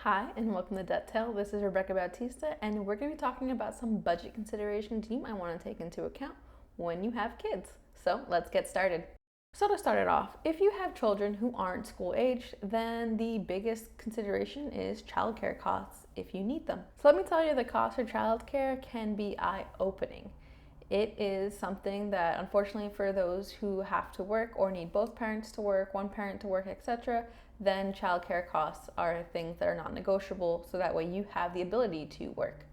Hi, and welcome to Debt Tale. This is Rebecca Bautista, and we're going to be talking about some budget considerations you might want to take into account when you have kids. So let's get started. So to start it off, if you have children who aren't school aged, then the biggest consideration is childcare costs if you need them. So let me tell you, the cost for childcare can be eye-opening. It is something that, unfortunately, for those who have to work or need both parents to work, one parent to work, etc., then childcare costs are things that are non negotiable, so that way you have the ability to work.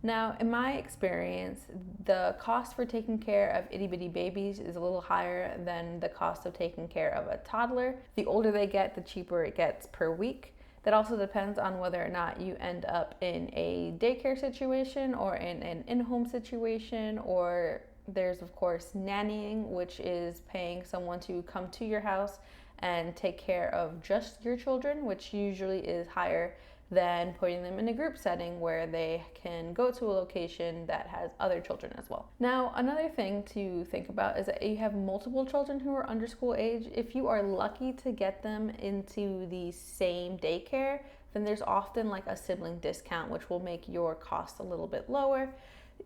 Now, in my experience, the cost for taking care of itty bitty babies is a little higher than the cost of taking care of a toddler. The older they get, the cheaper it gets per week. That also depends on whether or not you end up in a daycare situation or in an in-home situation, or there's of course nannying, which is paying someone to come to your house and take care of just your children, which usually is higher than putting them in a group setting where they can go to a location that has other children as well. Now, another thing to think about is that you have multiple children who are under school age. If you are lucky to get them into the same daycare, then there's often like a sibling discount, which will make your cost a little bit lower.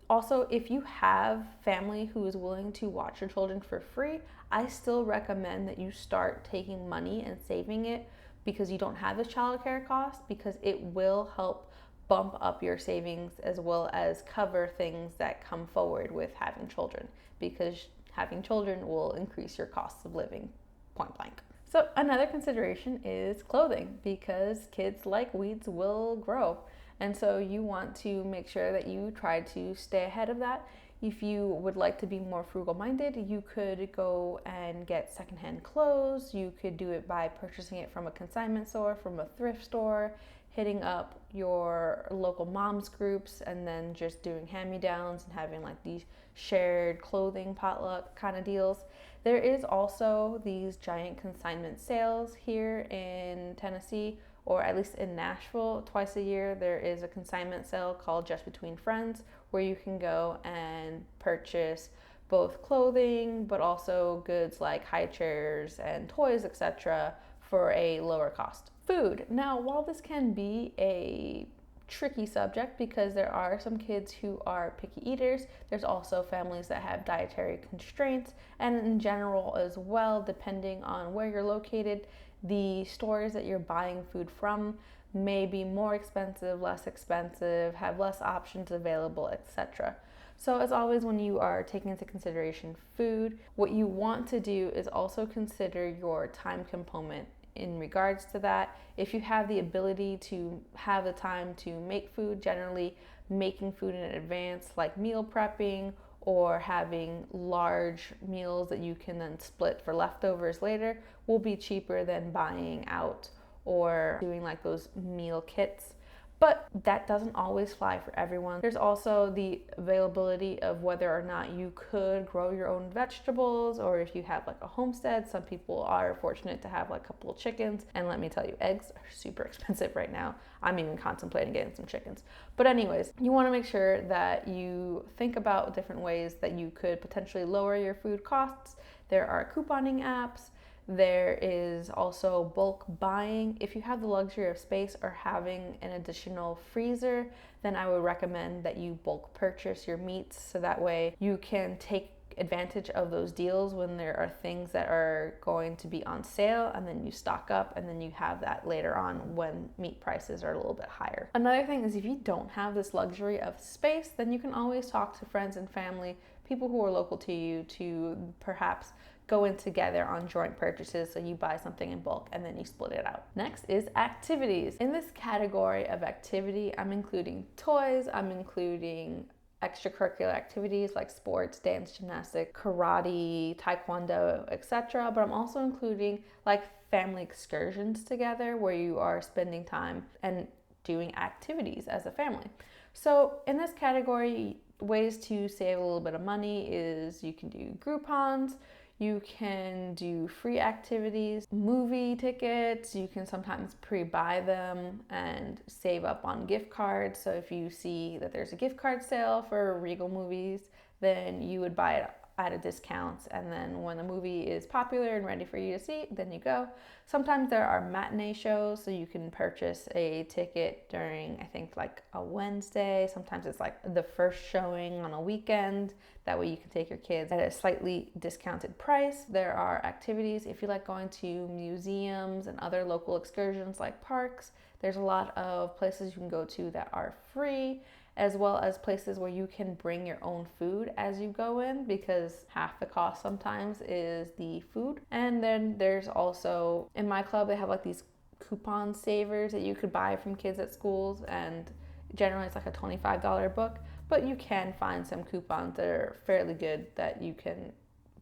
Also, if you have family who is willing to watch your children for free, I still recommend that you start taking money and saving it because you don't have this childcare cost, because it will help bump up your savings as well as cover things that come forward with having children, because having children will increase your costs of living, point blank. So another consideration is clothing, because kids like weeds will grow. And so you want to make sure that you try to stay ahead of that. If you would like to be more frugal minded, you could go and get secondhand clothes. You could do it by purchasing it from a consignment store, from a thrift store, hitting up your local moms groups, and then just doing hand-me-downs and having like these shared clothing potluck kind of deals. There is also these giant consignment sales here in Tennessee, or at least in Nashville. Twice a year there is a consignment sale called Just Between Friends, where you can go and purchase both clothing but also goods like high chairs and toys, etc., for a lower cost. Food. Now, while this can be a tricky subject because there are some kids who are picky eaters, there's also families that have dietary constraints, and in general as well, depending on where you're located, the stores that you're buying food from may be more expensive, less expensive, have less options available, etc. So as always, when you are taking into consideration food, what you want to do is also consider your time component in regards to that. If you have the ability to have the time to make food, generally making food in advance, like meal prepping or having large meals that you can then split for leftovers later, will be cheaper than buying out or doing like those meal kits. But that doesn't always fly for everyone. There's also the availability of whether or not you could grow your own vegetables, or if you have like a homestead. Some people are fortunate to have like a couple of chickens, and let me tell you, eggs are super expensive right now. I'm even contemplating getting some chickens. But anyways, you want to make sure that you think about different ways that you could potentially lower your food costs. There are couponing apps. There is also bulk buying. If you have the luxury of space or having an additional freezer, then I would recommend that you bulk purchase your meats, so that way you can take advantage of those deals when there are things that are going to be on sale, and then you stock up, and then you have that later on when meat prices are a little bit higher. Another thing is, if you don't have this luxury of space, then you can always talk to friends and family, people who are local to you, to perhaps go in together on joint purchases. So you buy something in bulk and then you split it out. Next is activities. In this category of activity, I'm including toys, I'm including extracurricular activities like sports, dance, gymnastics, karate, taekwondo, etc. But I'm also including like family excursions together, where you are spending time and doing activities as a family. So in this category, ways to save a little bit of money is you can do Groupons, you can do free activities, movie tickets. You can sometimes pre-buy them and save up on gift cards. So if you see that there's a gift card sale for Regal movies, then you would buy it at a discount, and then when the movie is popular and ready for you to see, then you go. Sometimes there are matinee shows, so you can purchase a ticket during, I think, like a Wednesday. Sometimes it's like the first showing on a weekend. That way you can take your kids at a slightly discounted price. There are activities if you like going to museums and other local excursions like parks. There's a lot of places you can go to that are free, as well as places where you can bring your own food as you go in, because half the cost sometimes is the food. And then there's also, in my club, they have like these coupon savers that you could buy from kids at schools, and generally it's like a $25 book, but you can find some coupons that are fairly good that you can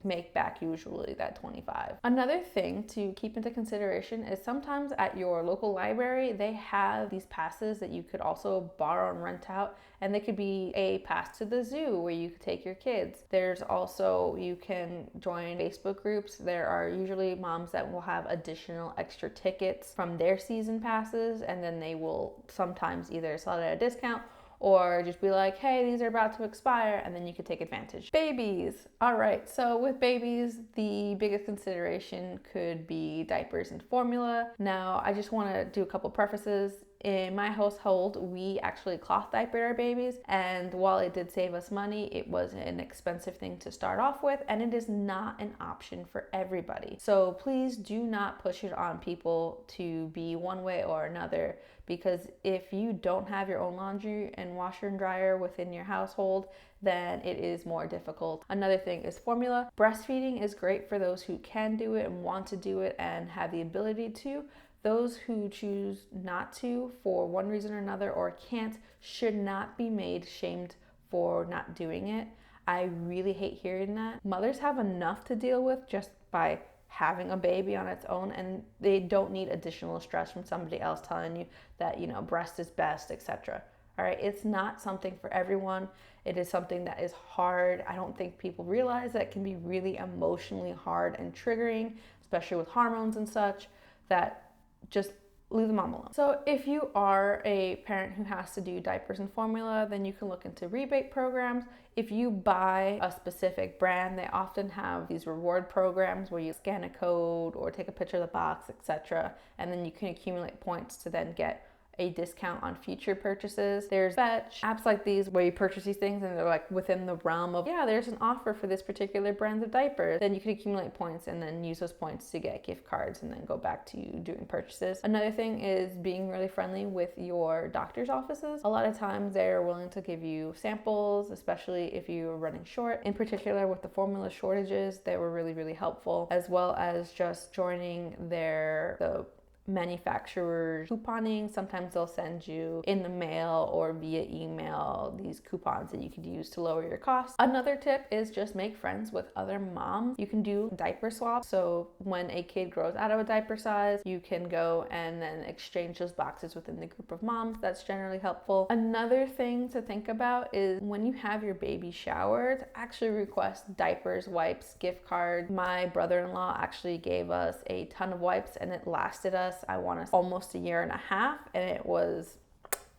make back usually that $25. Another thing to keep into consideration is sometimes at your local library, they have these passes that you could also borrow and rent out, and they could be a pass to the zoo where you could take your kids. There's also, you can join Facebook groups. There are usually moms that will have additional extra tickets from their season passes, and then they will sometimes either sell it at a discount or just be like, hey, these are about to expire, and then you could take advantage. Babies. All right, so with babies, the biggest consideration could be diapers and formula. Now, I just want to do a couple prefaces. In my household, we actually cloth diapered our babies, and while it did save us money, it was an expensive thing to start off with, and it is not an option for everybody. So please do not push it on people to be one way or another, because if you don't have your own laundry and washer and dryer within your household, then it is more difficult. Another thing is formula. Breastfeeding is great for those who can do it and want to do it and have the ability to. Those who choose not to for one reason or another, or can't, should not be made shamed for not doing it. I really hate hearing that. Mothers have enough to deal with just by having a baby on its own, and they don't need additional stress from somebody else telling you that, you know, breast is best, etc. All right, it's not something for everyone. It is something that is hard. I don't think people realize that it can be really emotionally hard and triggering, especially with hormones and such, that just leave the mom alone. So if you are a parent who has to do diapers and formula, then you can look into rebate programs. If you buy a specific brand, they often have these reward programs where you scan a code or take a picture of the box, etc., and then you can accumulate points to then get a discount on future purchases. There's Fetch, apps like these where you purchase these things and they're like within the realm of, yeah, there's an offer for this particular brand of diapers. Then you can accumulate points and then use those points to get gift cards and then go back to doing purchases. Another thing is being really friendly with your doctor's offices. A lot of times they're willing to give you samples, especially if you're running short. In particular with the formula shortages, they were really, really helpful, as well as just joining the manufacturers couponing. Sometimes they'll send you in the mail or via email these coupons that you could use to lower your costs. Another tip is just make friends with other moms. You can do diaper swaps. So when a kid grows out of a diaper size, you can go and then exchange those boxes within the group of moms. That's generally helpful. Another thing to think about is when you have your baby showered, actually request diapers, wipes, gift cards. My brother-in-law actually gave us a ton of wipes, and it lasted us, I want to say, almost a year and a half, and it was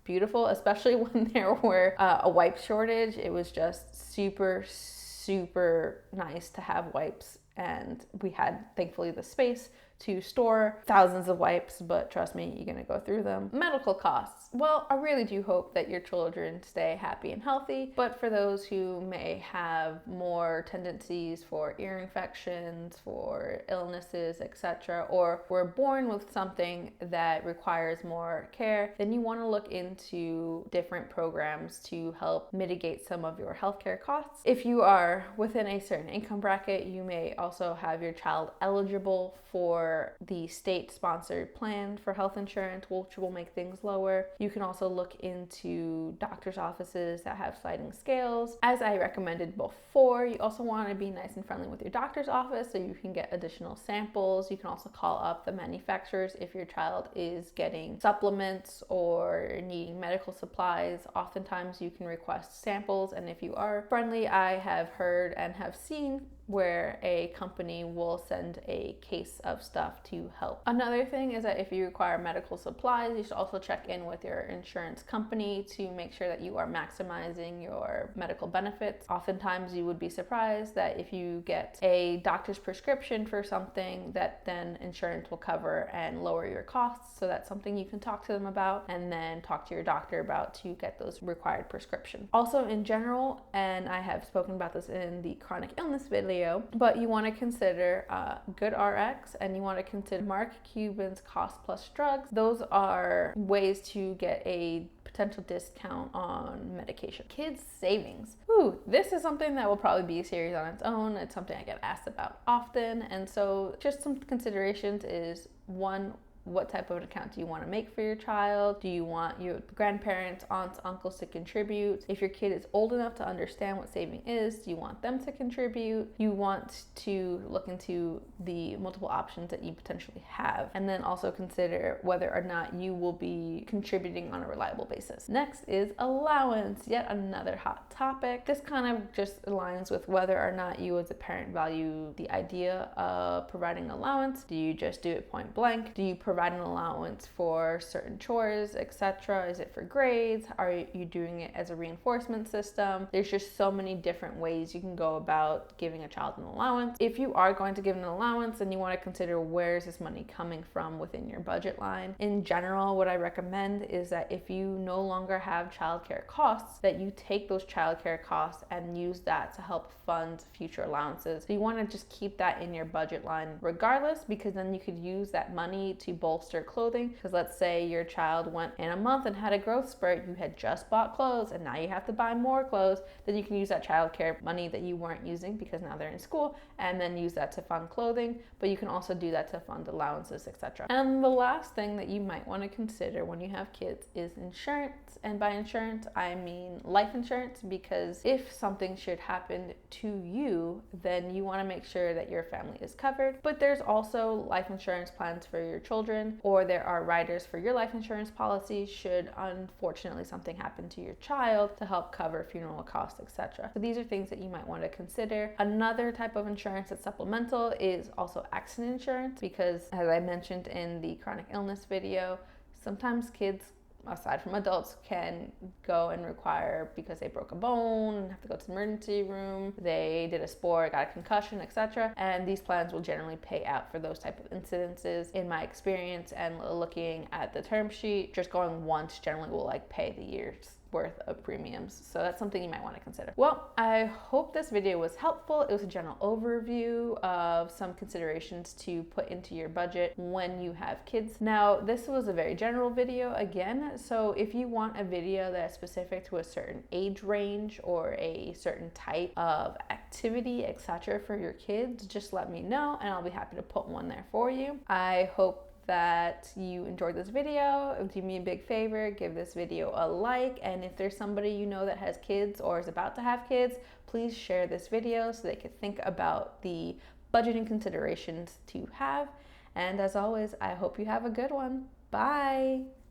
beautiful, especially when there were a wipe shortage. It was just super, super nice to have wipes, and we had, thankfully, the space to store thousands of wipes, but trust me, you're gonna go through them. Medical costs. Well, I really do hope that your children stay happy and healthy, but for those who may have more tendencies for ear infections, for illnesses, etc., or were born with something that requires more care, then you wanna look into different programs to help mitigate some of your healthcare costs. If you are within a certain income bracket, you may also have your child eligible for the state-sponsored plan for health insurance, which will make things lower. You can also look into doctor's offices that have sliding scales. As I recommended before, you also want to be nice and friendly with your doctor's office so you can get additional samples. You can also call up the manufacturers if your child is getting supplements or needing medical supplies. Oftentimes you can request samples, and if you are friendly, I have heard and have seen where a company will send a case of stuff to help. Another thing is that if you require medical supplies, you should also check in with your insurance company to make sure that you are maximizing your medical benefits. Oftentimes you would be surprised that if you get a doctor's prescription for something, that then insurance will cover and lower your costs. So that's something you can talk to them about and then talk to your doctor about to get those required prescriptions. Also in general, and I have spoken about this in the chronic illness video, but you want to consider GoodRx, and you want to consider Mark Cuban's Cost Plus Drugs. Those are ways to get a potential discount on medication. Kids savings. Ooh, this is something that will probably be a series on its own. It's something I get asked about often. And so just some considerations is, one, what type of an account do you want to make for your child? Do you want your grandparents, aunts, uncles to contribute? If your kid is old enough to understand what saving is, do you want them to contribute? You want to look into the multiple options that you potentially have, and then also consider whether or not you will be contributing on a reliable basis. Next is allowance, yet another hot topic. This kind of just aligns with whether or not you as a parent value the idea of providing allowance. Do you just do it point blank? Do you provide an allowance for certain chores, etc.? Is it for grades? Are you doing it as a reinforcement system? There's just so many different ways you can go about giving a child an allowance. If you are going to give an allowance, then you want to consider, where is this money coming from within your budget line. In general, what I recommend is that if you no longer have childcare costs, that you take those childcare costs and use that to help fund future allowances. So you want to just keep that in your budget line regardless, because then you could use that money to bolster clothing. Because let's say your child went in a month and had a growth spurt, you had just bought clothes and now you have to buy more clothes, then you can use that childcare money that you weren't using because now they're in school, and then use that to fund clothing. But you can also do that to fund allowances, etc. And the last thing that you might want to consider when you have kids is insurance. And by insurance, I mean life insurance, because if something should happen to you, then you want to make sure that your family is covered. But there's also life insurance plans for your children, or there are riders for your life insurance policy should unfortunately something happen to your child, to help cover funeral costs, etc. So these are things that you might want to consider. Another type of insurance that's supplemental is also accident insurance, because as I mentioned in the chronic illness video, sometimes kids, aside from adults, can go and require, because they broke a bone and have to go to the emergency room, they did a sport, got a concussion, etc. And these plans will generally pay out for those type of incidences. In my experience and looking at the term sheet, just going once generally will pay the year's worth of premiums. So that's something you might want to consider. Well, I hope this video was helpful. It was a general overview of some considerations to put into your budget when you have kids. Now, this was a very general video again, so if you want a video that's specific to a certain age range or a certain type of activity, etc. for your kids, just let me know and I'll be happy to put one there for you. I hope that you enjoyed this video. Do me a big favor, give this video a like, and if there's somebody you know that has kids or is about to have kids, please share this video so they can think about the budgeting considerations to have. And as always, I hope you have a good one. Bye.